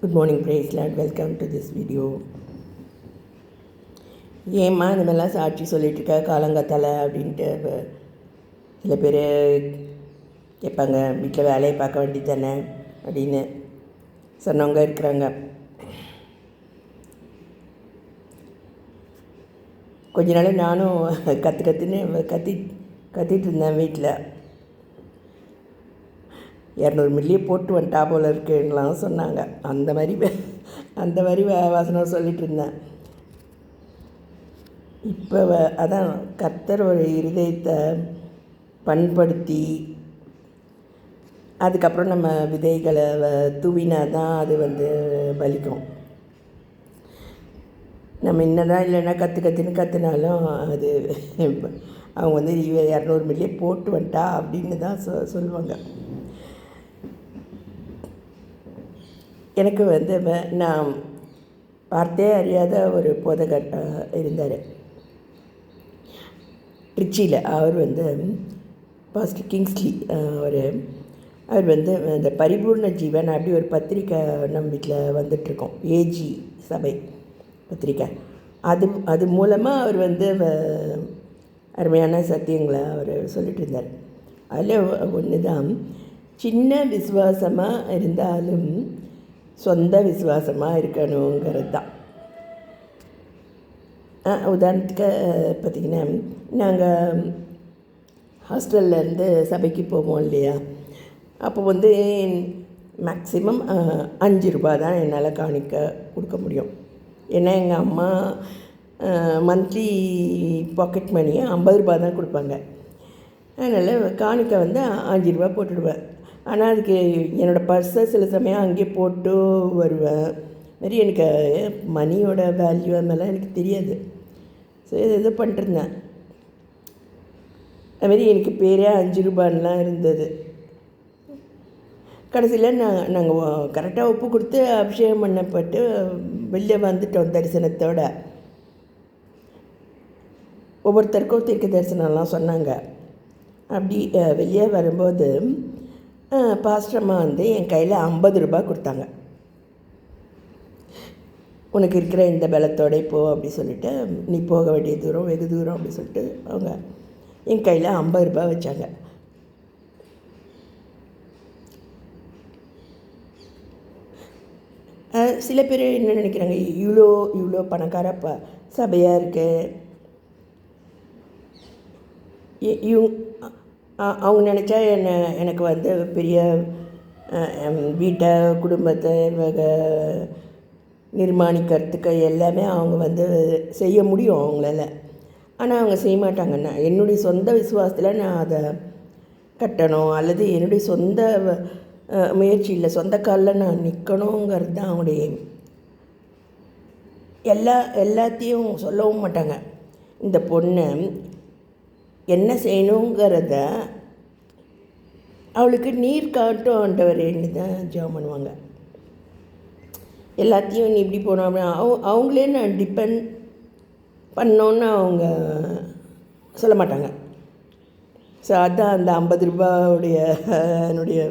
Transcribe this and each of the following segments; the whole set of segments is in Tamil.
Good morning, praise Lord. Welcome to this video. ஏம்மா இந்த மாதிரிலாம் சாட்சி சொல்லிகிட்டு இருக்க காலங்காத்தால அப்படின்ட்டு சில பேர் கேட்பாங்க. வீட்டில் வேலையை பார்க்க வேண்டியது தானே அப்படின்னு சொன்னவங்க இருக்கிறாங்க. கொஞ்ச நாள் நானும் கத்திட்டு இருந்தேன். வீட்டில் 200 மில்லியை போட்டு வந்துட்டா போல இருக்குன்னெலாம் சொன்னாங்க. அந்த மாதிரி வாசனம் சொல்லிகிட்டு இருந்தேன். இப்போ அதான் கர்த்தர் ஒரு இருதயத்தை பண்படுத்தி அதுக்கப்புறம் நம்ம விதைகளை தூவினா தான் அது பலிக்கும். நம்ம என்னதான் இல்லைன்னா கற்றுனாலும் அது அவங்க 200 மில்லியை போட்டு வந்துட்டா அப்படின்னு தான் சொல்லுவாங்க. எனக்கு நான் பார்த்தே அறியாத ஒரு போதகர் இருந்தார் ட்ரிச்சியில். அவர் பாஸ்டர் கிங்ஸ்லி. அவர் இந்த பரிபூர்ண ஜீவன் அப்படி ஒரு பத்திரிக்கை நம்ம வீட்டில் வந்துட்டுருக்கோம். ஏஜி சபை பத்திரிக்கை. அது மூலமாக அவர் அருமையான சத்தியங்களை அவர் சொல்லிட்டு இருந்தார். அதில் ஒன்று தான், சின்ன விசுவாசமாக இருந்தாலும் சொந்த விசுவாசமாக இருக்கணுங்கிறது தான். உதாரணத்துக்கு பார்த்திங்கன்னா, நாங்கள் ஹாஸ்டல்லேருந்து சபைக்கு போவோம் இல்லையா, அப்போ மேக்ஸிமம் 5 ரூபா தான் என்னால் காணிக்க கொடுக்க முடியும். ஏன்னா எங்கள் அம்மா மந்த்லி பாக்கெட் மணியை 50 ரூபா தான் கொடுப்பாங்க. அதனால் காணிக்க 5 ரூபா போட்டுடுவேன். ஆனால் அதுக்கு என்னோடய பர்ஸை சில சமயம் அங்கேயே போட்டு வருவேன். மாரி எனக்கு மணியோட வேல்யூ அதெல்லாம் எனக்கு தெரியாது. ஸோ இது பண்ணிட்டுருந்தேன். அதுமாரி எனக்கு பேரே 5 ரூபான்லாம் இருந்தது. கடைசியில் நாங்கள் கரெக்டாக ஒப்பு கொடுத்து அபிஷேகம் பண்ணப்பட்டு வெளியே வந்துட்டோம் தரிசனத்தோட. ஒவ்வொருத்தருக்கும் தீர்க்க தரிசனம்லாம் சொன்னாங்க. அப்படி வெளியே வரும்போது பாஸ்டர்மா என் கையில் 50 ரூபா கொடுத்தாங்க. உனக்கு இருக்கிற இந்த பலத்தோட போ அப்படி சொல்லிவிட்டு, நீ போக வேண்டிய தூரம் வெகு தூரம் அப்படி சொல்லிட்டு அவங்க என் கையில் 50 ரூபா வச்சாங்க. சில பேர் என்ன நினைக்கிறாங்க, இவ்வளோ பணக்கார சபையாக இருக்குது, அவங்க நினச்சா எனக்கு பெரிய வீட்டை குடும்பத்தை நிர்மாணிக்கிறதுக்கு எல்லாமே அவங்க செய்ய முடியும் அவங்களால. ஆனால் அவங்க செய்ய மாட்டாங்கன்னா, என்னுடைய சொந்த விசுவாசத்தில் நான் அதை கட்டணும் அல்லது என்னுடைய சொந்த முயற்சியில் சொந்த காலில் நான் நிற்கணுங்கிறது தான் அவங்களுடைய எல்லாத்தையும் சொல்லவும் மாட்டாங்க. இந்த பொண்ணு என்ன செய்யணுங்கிறத அவளுக்கு நீர் காட்டும் ஆண்டவரேன்னு தான் ஜெபம் பண்ணுவாங்க. எல்லாத்தையும் நீ இப்படி போனோம் அப்படின்னா அவங்களே நான் டிபெண்ட் பண்ணோன்னு அவங்க சொல்ல மாட்டாங்க. ஸோ அதுதான் அந்த 50 ரூபாவுடைய என்னுடைய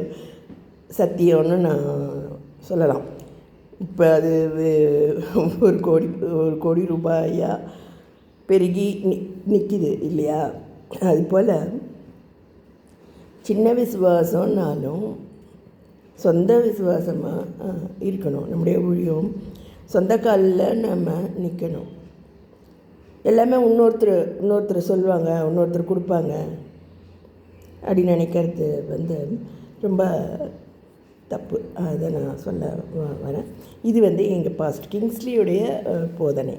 சத்தியம்னு நான் சொல்லலாம். இப்போ அது ஒரு கோடி ரூபாயாக பெருகி நிற்கிது இல்லையா? அதுபோல் சின்ன விசுவாசம்னாலும் சொந்த விசுவாசமாக இருக்கணும். நம்முடைய சொந்த காலில் நம்ம நிற்கணும். எல்லாமே இன்னொருத்தர் சொல்லுவாங்க, இன்னொருத்தர் கொடுப்பாங்க அப்படின்னு நினைக்கிறது ரொம்ப தப்பு. அதை நான் சொல்ல வரேன். இது எங்கள் பாஸ்டர் கிங்ஸ்லியுடைய போதனை.